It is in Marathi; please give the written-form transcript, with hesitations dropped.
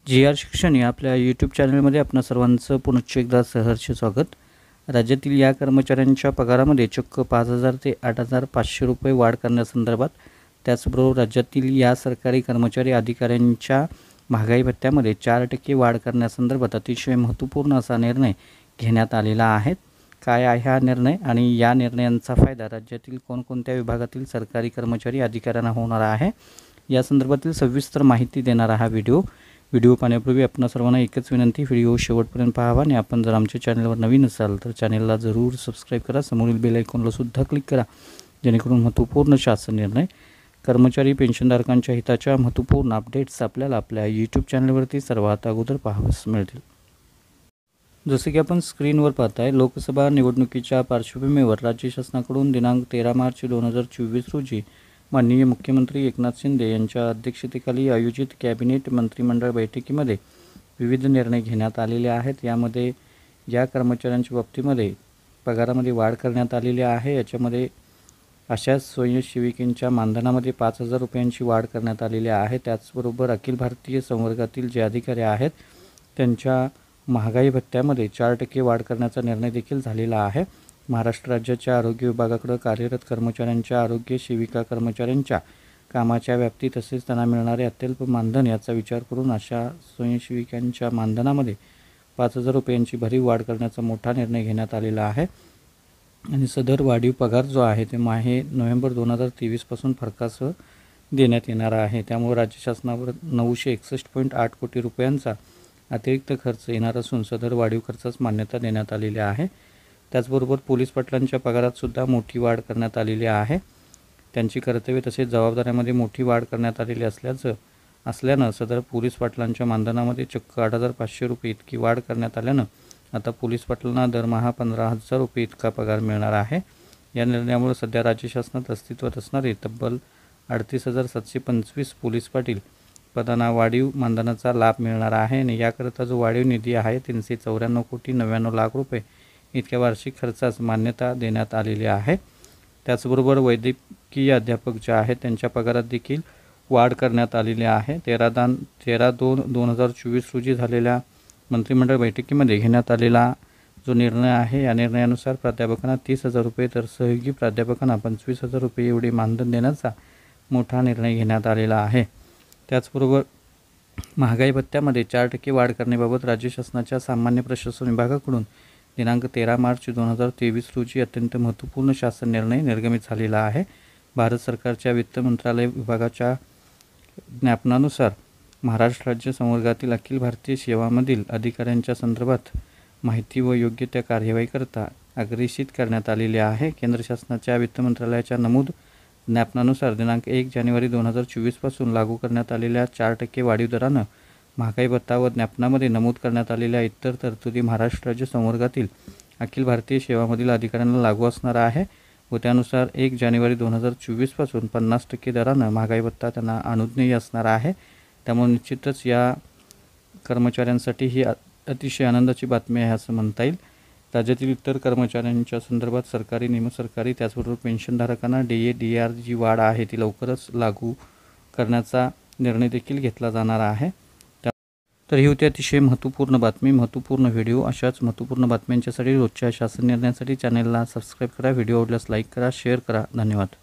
जी.आर. शिक्षण या आपल्या यूट्यूब चॅनलमध्ये आपणा सर्वांचं पुनश्च एकदा सहर्ष स्वागत। राज्यातील या कर्मचाऱ्यांच्या पगारामध्ये चक्क 5,000 ते 8,500 रुपये वाढ करण्यासंदर्भात, त्याचबरोबर राज्यातील या सरकारी कर्मचारी अधिकाऱ्यांच्या महागाई भत्त्यामध्ये 4% वाढ करण्यासंदर्भात अतिशय महत्त्वपूर्ण असा निर्णय घेण्यात आलेला आहे। काय आहे हा निर्णय आणि या निर्णयांचा फायदा राज्यातील कोणकोणत्या विभागातील सरकारी कर्मचारी अधिकाऱ्यांना होणार आहे, या संदर्भातील सविस्तर माहिती देणारा हा व्हिडिओ पाहण्यापूर्वी आपणा सर्वांना एकच विनंती, व्हिडिओ शेवटपर्यंत पाहावा आणि आपण जर आमच्या चॅनलवर नवीन असाल तर चॅनलला जरूर सबस्क्राईब करा, समोरील बेल आयकॉनला सुद्धा क्लिक करा, जेणेकरून महत्त्वपूर्ण शासन निर्णय, कर्मचारी पेन्शनधारकांच्या हिताच्या महत्त्वपूर्ण अपडेट्स आपल्याला आपल्या यूट्यूब चॅनलवरती सर्वात अगोदर पाहावयास मिळतील। जसे की आपण स्क्रीनवर पाहताय, लोकसभा निवडणुकीच्या पार्श्वभूमीवर राज्य शासनाकडून दिनांक 13 मार्च 2024 रोजी माननीय मुख्यमंत्री एकनाथ शिंदे यांच्या अध्यक्षतेखाली आयोजित कॅबिनेट मंत्रिमंडळ बैठकीमध्ये विविध निर्णय घेण्यात आलेले आहेत। यामध्ये या कर्मचाऱ्यांच्या बाबतीमध्ये पगारामध्ये वाढ करण्यात आलेली आहे। याच्यामध्ये अशा स्वयंसेविकांच्या मानधनामध्ये 5,000 रुपयांची वाढ करण्यात आलेली आहे। त्याचबरोबर अखिल भारतीय संवर्गातील जे अधिकारी आहेत त्यांच्या महागाई भत्त्यामध्ये 4% वाढ करण्याचा निर्णय देखील झालेला आहे। महाराष्ट्र राज्याच्या आरोग्य विभागाकडे कार्यरत कर्मचाऱ्यांच्या आरोग्य सेविका कर्मचाऱ्यांच्या कामाच्या व्याप्ती तसेच त्यांना मिळणारे अत्यल्प मानधन याचा विचार करून अशा स्वयंसेविकांच्या मानधनामध्ये 5,000 रुपयांची भरीव वाढ करण्याचा मोठा निर्णय घेण्यात आलेला आहे आणि सदर वाढीव पगार जो आहे ते माहे नोव्हेंबर 2023 पासून फरकासह देण्यात येणार आहे। त्यामुळे राज्य शासनावर 961.8 कोटी रुपयांचा अतिरिक्त खर्च येणार असून सदर वाढीव खर्चास मान्यता देण्यात आलेली आहे। त्याचबरोबर पोलीस पाटलांच्या पगारात सुद्धा मोठी वाढ करण्यात आलेली आहे। त्यांची कर्तव्ये तसेच जबाबदाऱ्यामध्ये मोठी वाढ करण्यात आलेली असल्यानं सदर पोलीस पाटलांच्या मानधनामध्ये चक्क 8,500 रुपये इतकी वाढ करण्यात आल्यानं आता पोलीस पाटलांना दरमहा 15,000 रुपये इतका पगार मिळणार आहे। या निर्णयामुळे सध्या राज्य शासनात अस्तित्वात असणारे तब्बल 38,725 पोलीस पाटील पदांना वाढीव मानधनाचा लाभ मिळणार आहे आणि याकरता जो वाढीव निधी आहे 394,99,00,000 रुपये इतक्या वार्षिक खर्चास मान्यता देण्यात आलेली आहे। त्याचबरोबर वैद्यकीय अध्यापक जे आहेत त्यांच्या पगारात देखील वाढ करण्यात आलेली आहे। 13/2/2024 रोजी झालेल्या मंत्रिमंडळ बैठकीमध्ये घेण्यात आलेला जो निर्णय आहे, या निर्णयानुसार प्राध्यापकांना 30,000 रुपये तर सहयोगी प्राध्यापकांना 25,000 रुपये एवढे मानधन देण्याचा मोठा निर्णय घेण्यात आलेला आहे। त्याचबरोबर महागाई भत्त्यामध्ये 4% वाढ करण्याबाबत राज्य शासनाच्या सामान्य प्रशासन विभागाकडून दिनांक 13 मार्च 2023 रोजी अत्यंत महत्त्वपूर्ण शासन निर्णय निर्गमित झालेला आहे। भारत सरकारच्या वित्त मंत्रालय विभागाच्या ज्ञापनानुसार महाराष्ट्र राज्य संवर्गातील अखिल भारतीय सेवांमधील अधिकाऱ्यांच्या संदर्भात माहिती व योग्य त्या कार्यवाहीकरता अग्रेषित करण्यात आलेले आहे। केंद्र शासनाच्या वित्त मंत्रालयाच्या नमूद ज्ञापनानुसार दिनांक 1 जानेवारी 2024 पासून लागू करण्यात आलेल्या 4% वाढीव दरानं महागाई भत्ता व ज्ञापनामध्ये नमूद करण्यात आलेल्या इतर तरतुदी महाराष्ट्र राज्य संवर्गातील अखिल भारतीय सेवांमधील अधिकाऱ्यांना लागू असणार आहे व त्यानुसार 1 जानेवारी 2024 पासून 50% दरानं महागाई भत्ता त्यांना अनुज्ञेय असणार आहे। त्यामुळे निश्चितच या कर्मचाऱ्यांसाठी ही अतिशय आनंदाची बातमी आहे असं म्हणता येईल। राज्यातील इतर कर्मचाऱ्यांच्या संदर्भात सरकारी, निमसरकारी त्याचबरोबर पेन्शनधारकांना DA DAR जी वाढ आहे ती लवकरच लागू करण्याचा निर्णय देखील घेतला जाणार आहे। तर ही होती अतिशय महत्त्वपूर्ण बातमी, महत्त्वपूर्ण व्हिडिओ। अशाच महत्त्वपूर्ण बातम्यांच्यासाठी रोजच्या शासन निर्णयासाठी चॅनलला सबस्क्राईब करा, व्हिडिओ आवडल्यास लाईक करा, शेअर करा। धन्यवाद।